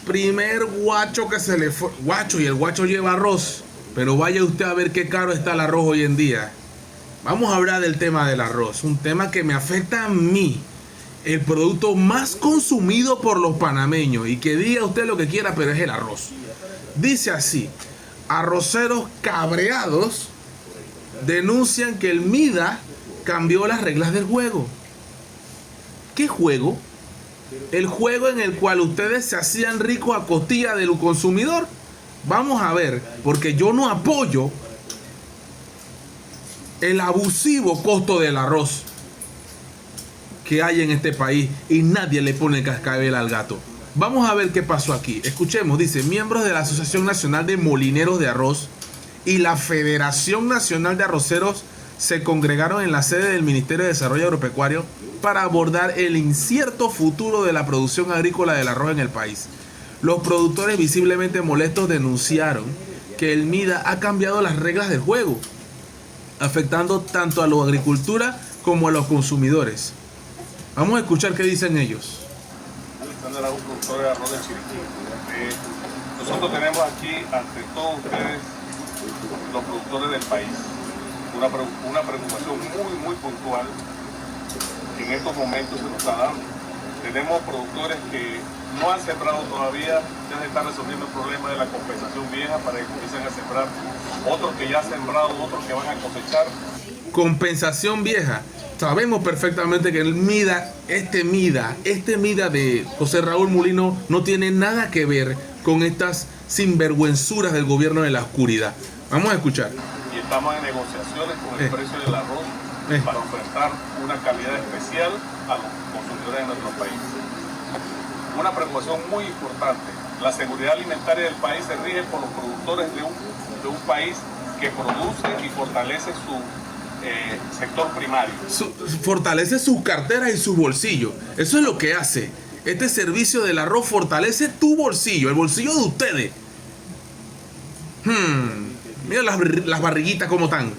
Primer guacho que se le fue. Guacho, y el guacho lleva arroz. Pero vaya usted a ver qué caro está el arroz hoy en día. Vamos a hablar del tema del arroz. Un tema que me afecta a mí. El producto más consumido por los panameños. Y que diga usted lo que quiera, pero es el arroz. Dice así: arroceros cabreados denuncian que el MIDA cambió las reglas del juego. ¿Qué juego? El juego en el cual ustedes se hacían ricos a costilla del consumidor. Vamos a ver, porque yo no apoyo el abusivo costo del arroz que hay en este país y nadie le pone cascabel al gato. Vamos a ver qué pasó aquí. Escuchemos, dice: miembros de la Asociación Nacional de Molineros de Arroz y la Federación Nacional de Arroceros se congregaron en la sede del Ministerio de Desarrollo Agropecuario para abordar el incierto futuro de la producción agrícola del arroz en el país. Los productores, visiblemente molestos, denunciaron que el MIDA ha cambiado las reglas del juego, afectando tanto a la agricultura como a los consumidores. Vamos a escuchar qué dicen ellos. Alexander Araújo, productor de arroz de Chiriquí. Nosotros tenemos aquí ante todos ustedes, los productores del país, una preocupación muy puntual que en estos momentos se nos está dando. Tenemos productores que no han sembrado todavía, ya se está resolviendo el problema de la compensación vieja para que comiencen a sembrar, otros que ya han sembrado, otros que van a cosechar. Compensación vieja. Sabemos perfectamente que el MIDA, este MIDA de José Raúl Mulino no tiene nada que ver con estas sinvergüenzuras del gobierno de la oscuridad. Vamos a escuchar. Y estamos en negociaciones con el precio del arroz para ofertar una calidad especial a los consumidores de nuestro país. Una preocupación muy importante: la seguridad alimentaria del país se rige por los productores de un país que produce y fortalece su sector primario. Fortalece sus carteras y sus bolsillos. Eso es lo que hace. Este servicio del arroz fortalece tu bolsillo, el bolsillo de ustedes. Mira las barriguitas como están.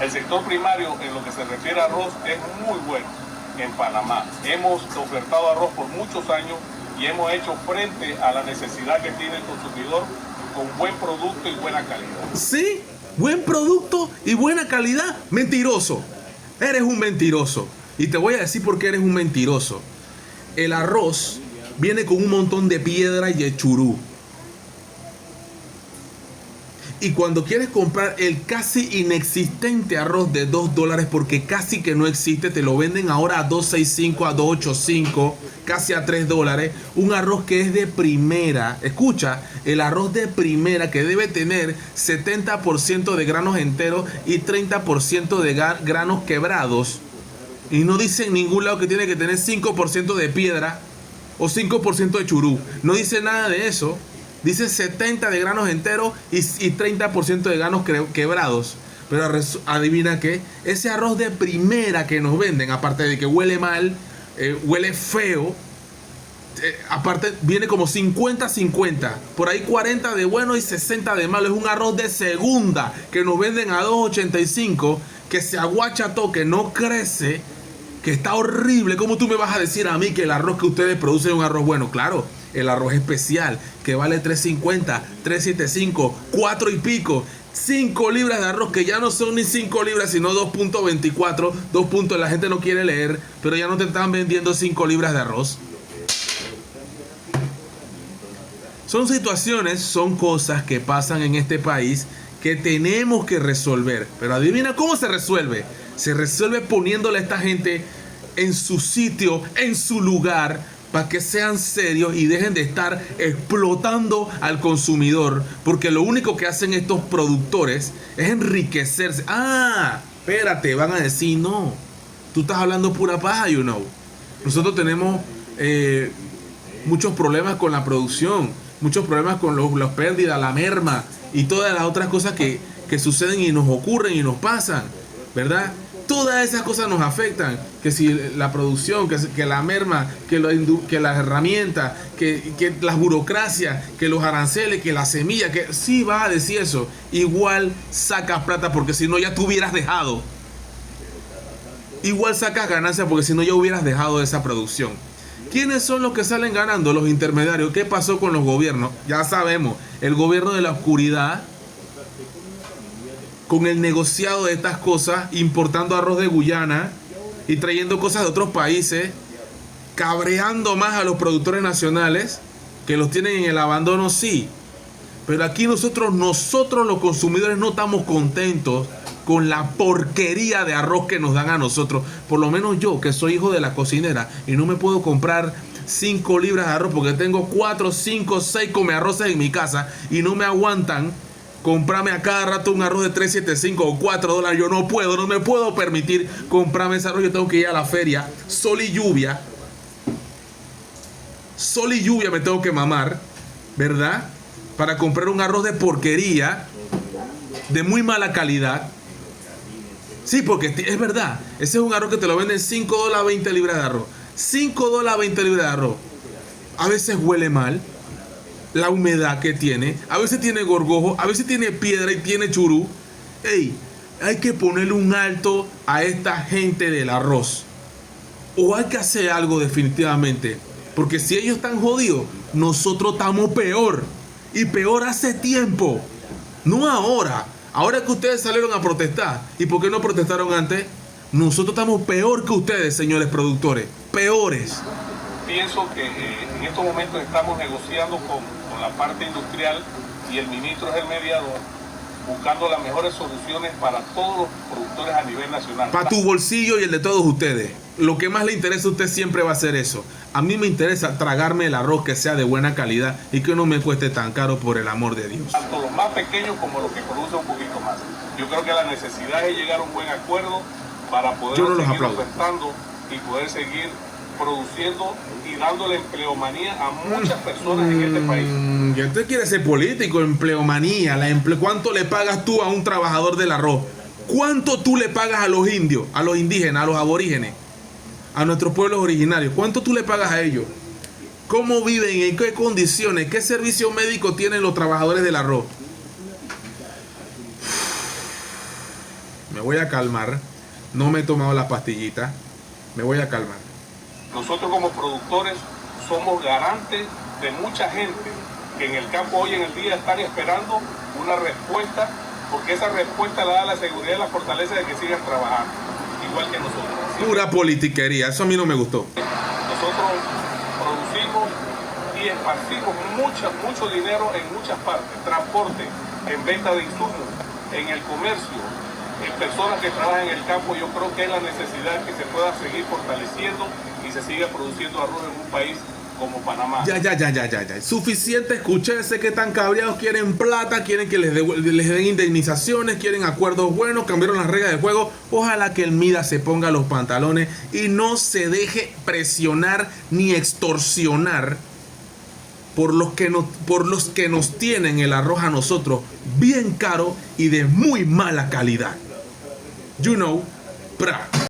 El sector primario, en lo que se refiere a arroz, es muy bueno en Panamá. Hemos ofertado arroz por muchos años y hemos hecho frente a la necesidad que tiene el consumidor con buen producto y buena calidad. Sí, buen producto y buena calidad. Mentiroso. Eres un mentiroso. Y te voy a decir por qué eres un mentiroso. El arroz viene con un montón de piedra y de churú. Y cuando quieres comprar el casi inexistente arroz de $2, porque casi que no existe, te lo venden ahora a $2.65, a $2.85, casi a $3. Un arroz que es de primera. Escucha, el arroz de primera que debe tener 70% de granos enteros y 30% de granos quebrados. Y no dice en ningún lado que tiene que tener 5% de piedra o 5% de churú. No dice nada de eso. Dice 70 de granos enteros y 30% de granos quebrados. Pero adivina qué, ese arroz de primera que nos venden, aparte de que huele mal, huele feo, aparte viene como 50-50. Por ahí 40 de bueno y 60 de malo. Es un arroz de segunda que nos venden a $2.85, que se aguacha todo, que no crece, que está horrible. ¿Cómo tú me vas a decir a mí que el arroz que ustedes producen es un arroz bueno? Claro, el arroz especial, que vale $3.50, $3.75, 4 y pico. 5 libras de arroz, que ya no son ni 5 libras, sino 2.24. 2 puntos, la gente no quiere leer, pero ya no te están vendiendo 5 libras de arroz. Son situaciones, son cosas que pasan en este país que tenemos que resolver. Pero adivina cómo se resuelve. Se resuelve poniéndole a esta gente en su sitio, en su lugar, para que sean serios y dejen de estar explotando al consumidor, porque lo único que hacen estos productores es enriquecerse. Espérate, van a decir: no, tú estás hablando pura paja, you know. Nosotros tenemos muchos problemas con la producción, muchos problemas con las pérdidas, la merma y todas las otras cosas que suceden y nos ocurren y nos pasan, ¿verdad? Todas esas cosas nos afectan, que si la producción, que la merma, que las herramientas, que las burocracias, que los aranceles, que la semilla, que sí vas a decir eso, igual sacas plata, porque si no ya tú hubieras dejado. Igual sacas ganancias porque si no ya hubieras dejado esa producción. ¿Quiénes son los que salen ganando? Los intermediarios. ¿Qué pasó con los gobiernos? Ya sabemos, el gobierno de la oscuridad, con el negociado de estas cosas, importando arroz de Guyana y trayendo cosas de otros países, cabreando más a los productores nacionales, que los tienen en el abandono, sí. Pero aquí nosotros los consumidores no estamos contentos con la porquería de arroz que nos dan a nosotros. Por lo menos yo, que soy hijo de la cocinera y no me puedo comprar 5 libras de arroz porque tengo 4, 5, 6 come arroces en mi casa y no me aguantan comprarme a cada rato un arroz de 3.75 o 4 dólares. Yo no puedo, no me puedo permitir comprarme ese arroz. Yo tengo que ir a la feria, sol y lluvia me tengo que mamar, ¿verdad? Para comprar un arroz de porquería, de muy mala calidad. Sí, porque es verdad, ese es un arroz que te lo venden 5 dólares 20 libras de arroz. 5 dólares 20 libras de arroz. A veces huele mal, la humedad que tiene, a veces tiene gorgojo, a veces tiene piedra y tiene churú. Ey, hay que ponerle un alto a esta gente del arroz. O hay que hacer algo definitivamente. Porque si ellos están jodidos, nosotros estamos peor. Y peor hace tiempo. No ahora. Ahora que ustedes salieron a protestar. ¿Y por qué no protestaron antes? Nosotros estamos peor que ustedes, señores productores. Peores. Pienso que en estos momentos estamos negociando con la parte industrial y el ministro es el mediador, buscando las mejores soluciones para todos los productores a nivel nacional. Para tu bolsillo y el de todos ustedes. Lo que más le interesa a usted siempre va a ser eso. A mí me interesa tragarme el arroz que sea de buena calidad y que no me cueste tan caro, por el amor de Dios. Tanto los más pequeños como los que producen un poquito más. Yo creo que la necesidad es llegar a un buen acuerdo para poder seguir ofertando y poder seguir produciendo y dándole empleomanía a muchas personas en este país. Y usted quiere ser político, empleomanía. ¿Cuánto le pagas tú a un trabajador del arroz? ¿Cuánto tú le pagas a los indios, a los indígenas, a los aborígenes, a nuestros pueblos originarios? ¿Cuánto tú le pagas a ellos? ¿Cómo viven? ¿En qué condiciones? ¿Qué servicio médico tienen los trabajadores del arroz? Me voy a calmar. No me he tomado la pastillita. Me voy a calmar. Nosotros como productores somos garantes de mucha gente que en el campo hoy en el día están esperando una respuesta, porque esa respuesta le da la seguridad y la fortaleza de que sigan trabajando, igual que nosotros. Pura politiquería, eso a mí no me gustó. Nosotros producimos y esparcimos mucho dinero en muchas partes, transporte, en venta de insumos, en el comercio, en personas que trabajan en el campo. Yo creo que es la necesidad que se pueda seguir fortaleciendo y se siga produciendo arroz en un país como Panamá. Ya. Suficiente, escuché, sé que están cabreados, quieren plata, quieren que les den indemnizaciones, quieren acuerdos buenos, cambiaron las reglas del juego. Ojalá que el MIDA se ponga los pantalones y no se deje presionar ni extorsionar por los que nos tienen el arroz a nosotros bien caro y de muy mala calidad. You know, pra.